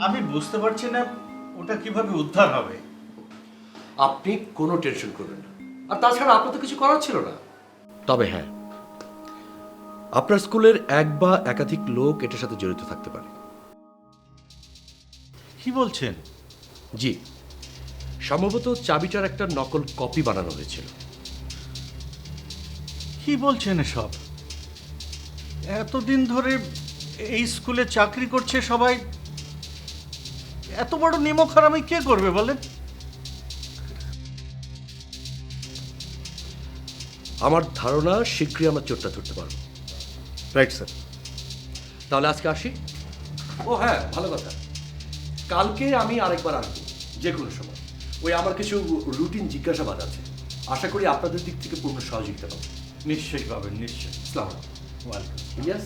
আমি বুঝতে পারছি না ওটা কিভাবে উদ্ধার হবে। আপনি কোনো টেনশন করবেন না, আর তাছাড়া আপনার তো কিছু করার ছিল না। তবে হ্যাঁ, আপনার স্কুলের এক বা একাধিক লোক এটার সাথে জড়িত থাকতে পারে। কি বলছেন? জি, সম্ভবত চাবিটার একটা নকল কপি বানানো হয়েছিল। কি বলছেন এসব? এতদিন ধরে এই স্কুলে চাকরি করছে সবাই, এত বড় নিমক হারামি কে করবে বলেন? আমার ধারণা শীঘ্রই আমরা চোরটা ধরতে পারবো। Right sir. তাহলে আজকে আসি। ও হ্যাঁ, ভালো কথা, কালকে আমি আরেকবার আসবো যে কোনো সময়। ওই আমার কিছু রুটিন জিজ্ঞাসাবাদ আছে, আশা করি আপনাদের দিক থেকে পূর্ণ সহযোগিতা পাবো। নিশ্চয়ই পাবেন, নিশ্চয়ই। ইসলাম ওয়েলকাম। ইয়েস,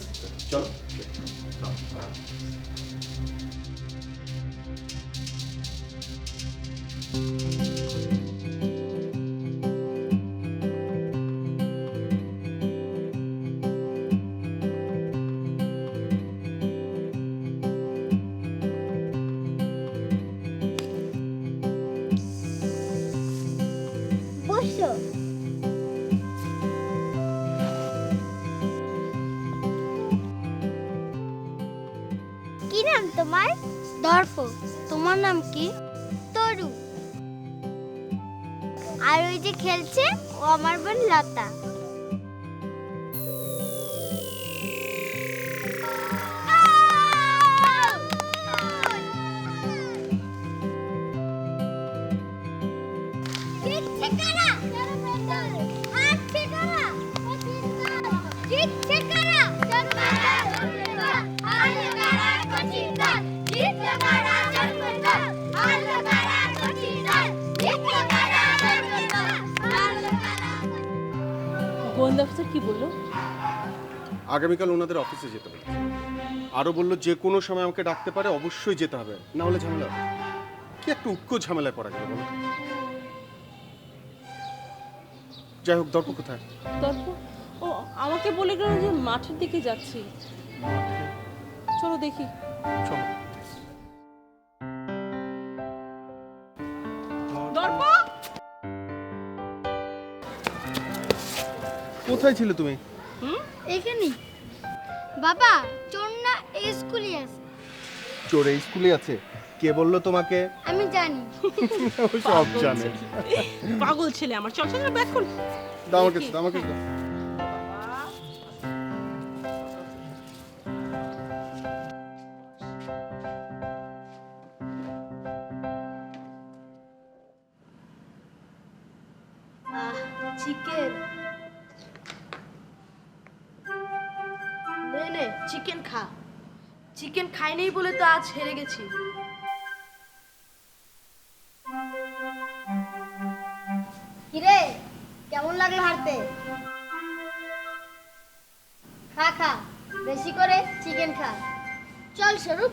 চলো। বসো। কি নাম তোমার? দর্প। তোমার নাম কি? তরু। আর ওই যে খেলছে ও আমার বোন লতা। জিতছে কারা? হারছে কারা? জিতছে কারা? হারছে কারা? কঠিন দল। জিতছে কারা? জন্মের দল। হারছে কারা? কঠিন দল। জিতছে কারা? জন্মের দল। হারছে কারা? গোয়েন্দা অফিসার কি বললো? আগামীকাল ওনাদের অফিসে যেতে বলেছে। আরও বললো যে কোনো সময় আমাকে ডাকতে পারে, অবশ্যই যেতে হবে, না হলে ঝামেলা হবে। কি একটা উটকো ঝামেলায় পড়া গেল বলো। যাই হোক, দর্প কোথায়? তারপর ও আমাকে বলে গেল যে মাঠের দিকে যাচ্ছি। চলো দেখি। চলো। দর্প, কোথায় ছিলে তুমি? এখানে বাবা চোর না এই স্কুলে আছে। চোর এই স্কুলে আছে? কে বললো তোমাকে? আমি জানি। ও সব জানে। পাগল ছেলে আমার। চল চল ব্যাক কর। দাও আমার কাছে, দাও আমার কাছে দাও। চিকেন নে নে, চিকেন খা। চিকেন খাই নেই বলে তো আজ হেরে গেছি। কিরে কেমন লাগলো হারতে? খা খা, বেশি করে চিকেন খা। চল স্বরূপ।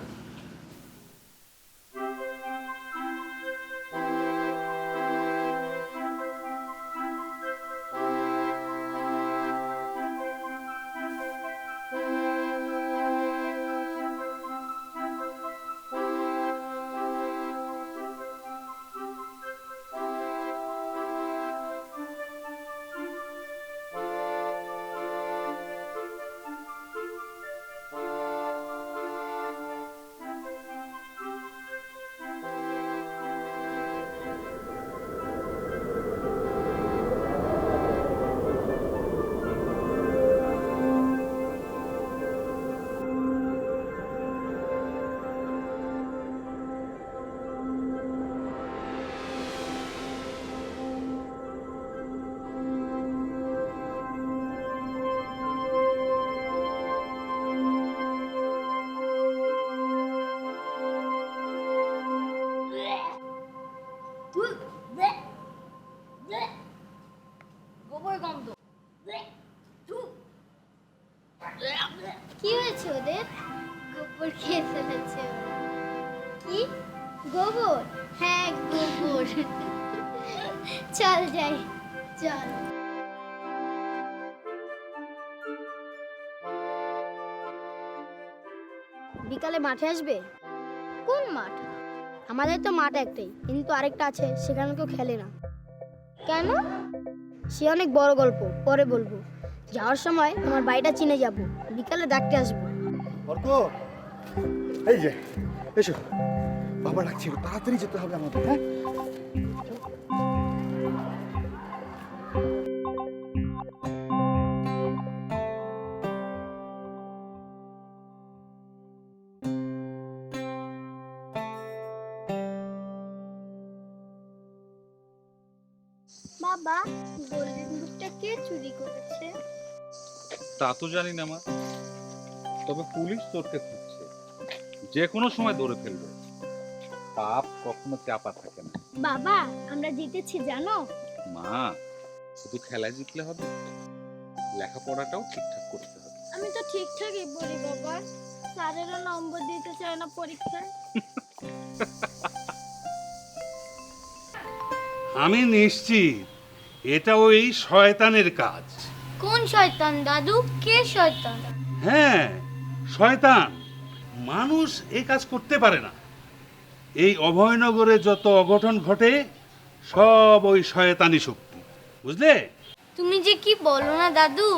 গোবর গন্ধ। কি হয়েছে ওদের? গোবর খেয়ে ফেলেছে ওরা। কি গোবর? হ্যাঁ গোবর। চল যাই, চল। বিকালে মাঠে আসবে? কোন মাঠ? আমাদের তো মাঠ একটাই, কিন্তু আরেকটা আছে, সেখানে কেউ খেলে না। কেন? সে অনেক বড় গল্প, পরে বলবো। যাওয়ার সময় তোমার বাড়িটা চিনে যাব, বিকালে ডাকতে আসবো। অর্ক, এই যে এসো, বাবা ডাকছিল, তাড়াতাড়ি যেতে হবে আমাদের। হ্যাঁ, বাবা, গোল্ডেন বুকটা কে চুরি করেছে? তা তো জানি না মা, তবে পুলিশ তোরকে খুঁজছে, যে কোনো সময় ধরে ফেলবে। পাপ কখনো চাপা থাকে না বাবা, আমরা জিতেছি জানো? মা। শুধু খেলায় জিতলে হবে, লেখাপড়াটাও ঠিকঠাক করতে হবে। আমি তো ঠিকঠাকই পড়ি বাবা, স্যারেরও নম্বর দিতে চায় না পরীক্ষায়। আমি নিশ্চিত এটা ওই শয়তানের কাজ। কোন শয়তান দাদু? কে শয়তান? হ্যাঁ, শয়তান। মানুষ এই কাজ করতে পারে না। এই অভয়নগরে যত অঘটন ঘটে সব ওই শয়তানি শক্তি, বুঝলে? তুমি যে কি বলো না দাদু,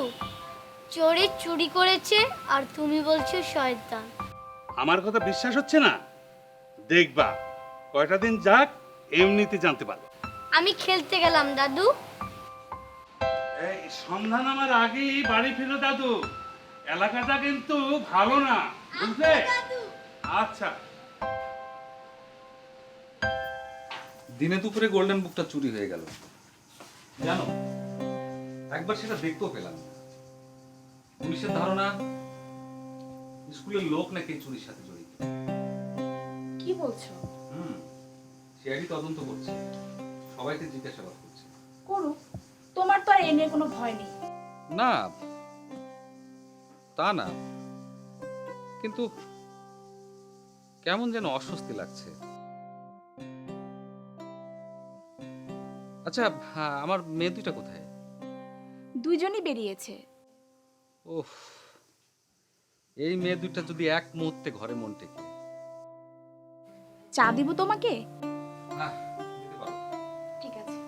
চোরে চুরি করেছে আর তুমি বলছো শয়তান। আমার কথা বিশ্বাস হচ্ছে না? দেখবা কয়টা দিন যাক, এমনিতে জানতে পারবো। আমি খেলতে গেলাম দাদু। এই সন্ধান আমার আগেই বাড়ি ফিরো দাদু, এলাকাটা কিন্তু ভালো না, বুঝলে? আচ্ছা। দিনে দুপুরে গোল্ডেন বুকটা চুরি হয়ে গেল জানো, একবার সেটা দেখতেও পেলাম না। পুলিশের ধারণা স্কুলের লোক নাকি এই চুরির সাথে জড়িত। কি বলছো? সিআইডি তদন্ত করছে, সবাইকে জিজ্ঞাসাবাদ করছে। করুক, তোমার তো আর এ নিয়ে কোনো ভয় নেই। না তা না, কিন্তু কেমন যেন অস্বস্তি লাগছে। আচ্ছা, আমার মেয়ে দুইটা কোথায়? দুইজনই বেরিয়েছে। ওহ, এই মেয়ে দুইটা যদি এক মুহূর্তে ঘরে মন টেকে। চা দিব তোমাকে? দিতে পারো। ঠিক আছে।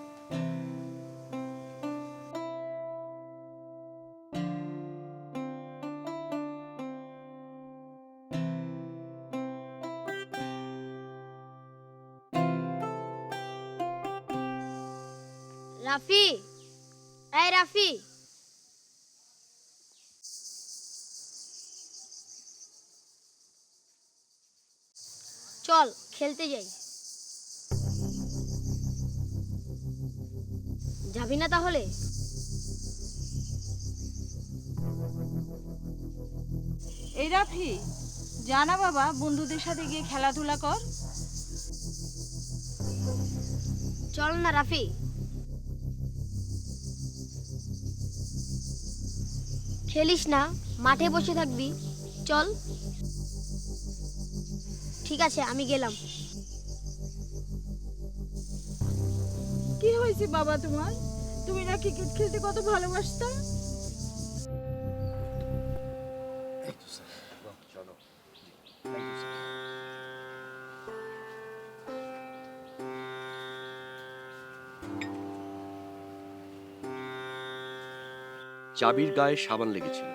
রাফি, এই রাফি, চল খেলতে যাই। যাবি না তাহলে? এই রাফি, জানা বাবা, বন্ধুদের সাথে গিয়ে খেলাধুলা কর। চল না রাফি। খেলিস না, মাঠে বসে থাকবি। চল। ঠিক আছে, আমি গেলাম। কি হয়েছে বাবা তোমার? তুমি না ক্রিকেট খেলতে কত ভালোবাসতা? চলো। চাবির গায়ে সাবান লেগেছিল,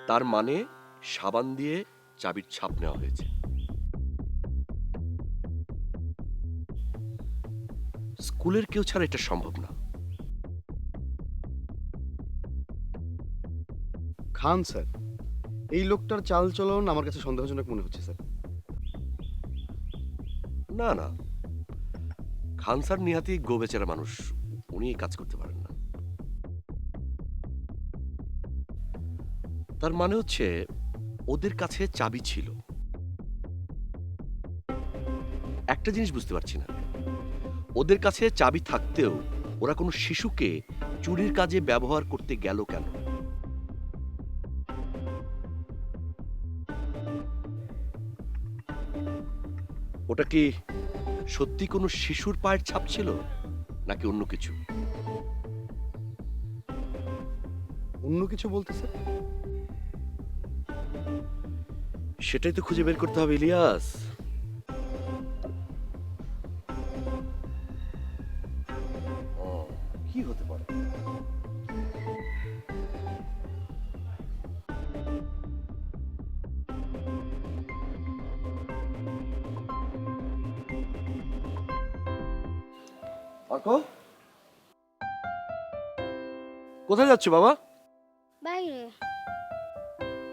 তার মানে সাবান দিয়ে চাবির ছাপ নেওয়া হয়েছে। স্কুলের কেউ ছাড়া এটা সম্ভব না। খান স্যার, এই লোকটার চালচলন আমার কাছে সন্দেহজনক মনে হচ্ছে স্যার। না না, খান স্যার নিহাতি গোবেচারা মানুষ, উনি এই কাজ করতে পারেন না। তার মানে হচ্ছে ওদের কাছে চাবি ছিল। একটা জিনিস বুঝতে পারছি না, ওদের কাছে চাবি থাকতেও ওরা কোনো শিশুকে চুরির কাজে ব্যবহার করতে গেল কেন? ওটা কি সত্যি কোনো শিশুর পায়ের ছাপ ছিল নাকি অন্য কিছু? অন্য কিছু বলতে স্যার? সেটাই তো খুঁজে বের করতে হবে ইলিয়াস। কি হতে পারে? অর্ক, কোথায় যাচ্ছ বাবা? বাইরে।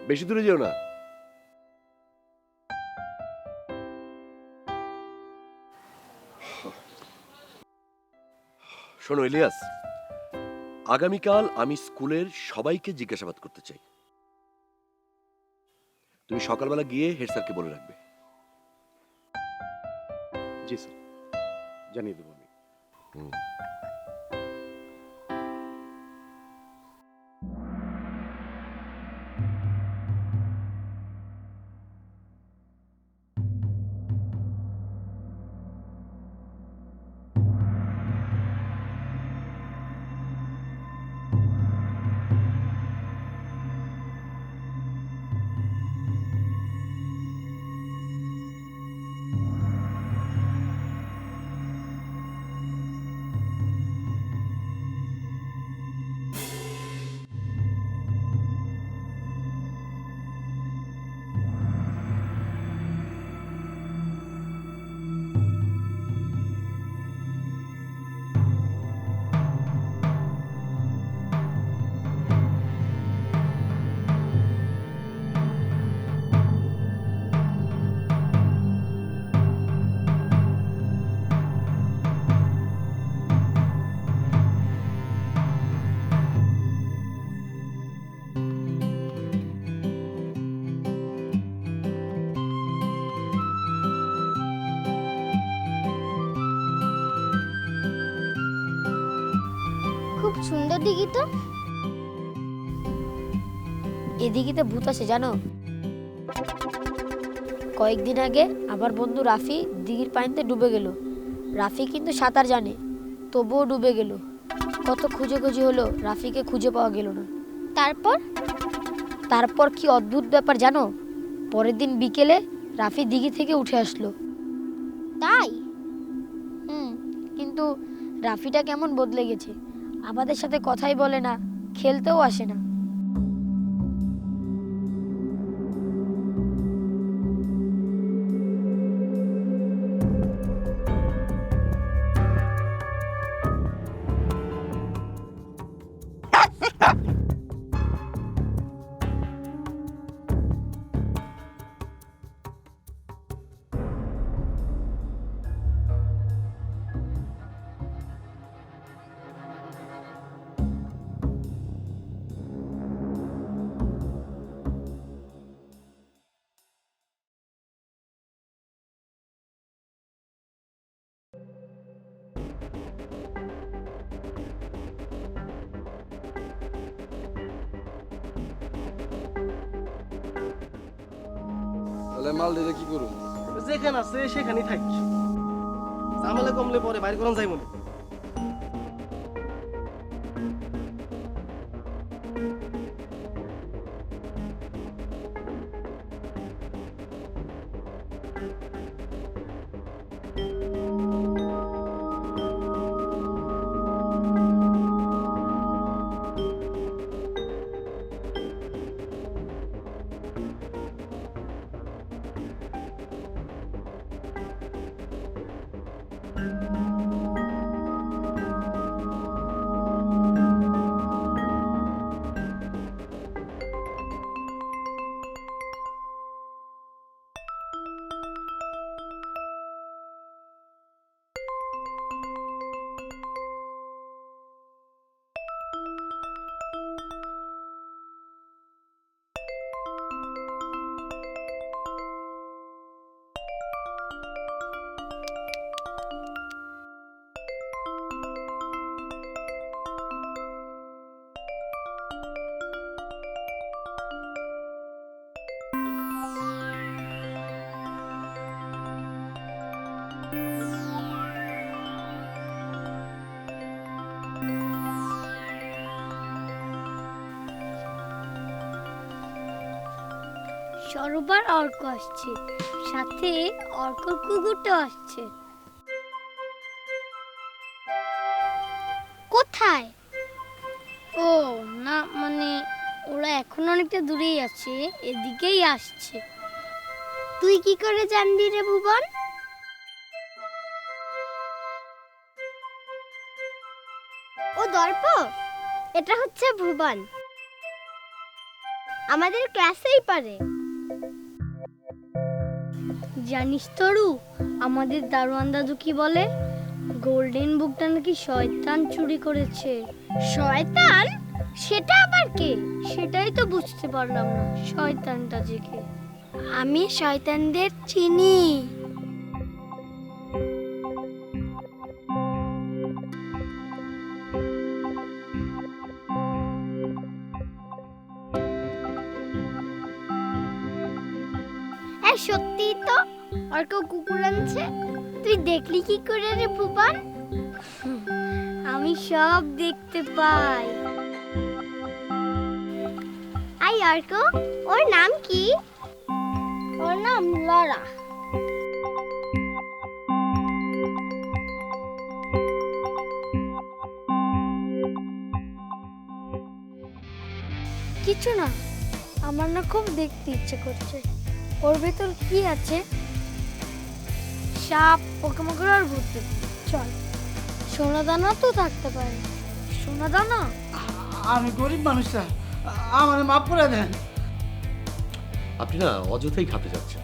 বেশি দূরে যেও না। শোনো ইলিয়াস, আগামীকাল আমি স্কুলের সবাইকে জিজ্ঞাসাবাদ করতে চাই। তুমি সকালবেলা গিয়ে হেড স্যারকে বলে রাখবে। জি স্যার, জানিয়ে দেবো আমি। খুব সুন্দর দিঘি তো। এ দিঘিতে ভূত আছে জানো? কয়েকদিন আগে আমার বন্ধু রাফি দিঘির পানিতে ডুবে গেল। রাফি কিন্তু সাঁতার জানে, তবুও ডুবে গেল। কত খুঁজে হলো, রাফিকে খুঁজে পাওয়া গেল না। তারপর কি অদ্ভুত ব্যাপার জানো? পরের দিন বিকেলে রাফি দিঘি থেকে উঠে আসলো। তাই? কিন্তু রাফিটা কেমন বদলে গেছে, আমাদের সাথে কথাই বলে না, খেলতেও আসে না। তাহলে মাল দিলে কি করুন? যেখানে আছে সেখানেই থাকি, ঝামেলা কমলে পরে বাইর করান যাই মনে। সরোবার অর্ক আসছে, সাথে অর্ক কুকুরটা আসছে। কোথায়? ও না, মানে ওরা এখন অনেকটা দূরেই আছে, এদিকেই আসছে। তুই কি করে জানবি রে ভুবন? ও দর্প, এটা হচ্ছে ভুবন, আমাদের ক্লাসেই পারে। জানিস তরু, আমাদের দারোয়ান দাদু কি বলে? গোল্ডেন বুকটা নাকি শয়তান চুরি করেছে। শয়তান? সেটা আবার কে? সেটাই তো বুঝতে পারলাম না, শয়তানটা যে কে। আমি শয়তানদের চিনি। সত্যি তো, আর কেউ কুকুর আনছে। তুই দেখলি কি করে রে ভুবন? আমি সব দেখতে পাই। আই অর্ক, ওর নাম কি? ওর নাম লরা। কিছু না, আমার না খুব দেখতে ইচ্ছে করছে। ওর ভেতর কি আছে? সাপ, পোকামাকড় আর ভূত। চল, সোনা দানা তো থাকতে পারে। সোনা দানা? আমি গরিব মানুষটা, আমার মাফ করে দেন। আপনি না অযথাই ঘাতে যাচ্ছেন।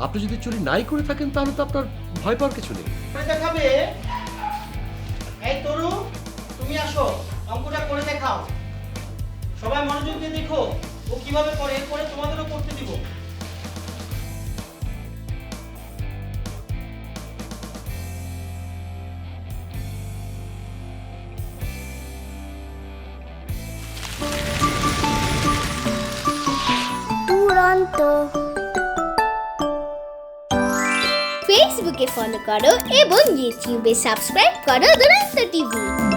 আপনি যদি চুরি নাই করে থাকেন তাহলে তো আপনার ভয় পাওয়ার কিছু নেই। দেখাবে। এই তরু, তুমি আসো, অঙ্কটা করে দেখাও। সবাই মনোযোগ দিয়ে দেখো ও কিভাবে করে, এরপরে তোমাদেরও করতে দিব। দুরন্ত। ফেসবুকে ফলো করো এবং ইউটিউবে সাবস্ক্রাইব করো দুরন্ত টিভি।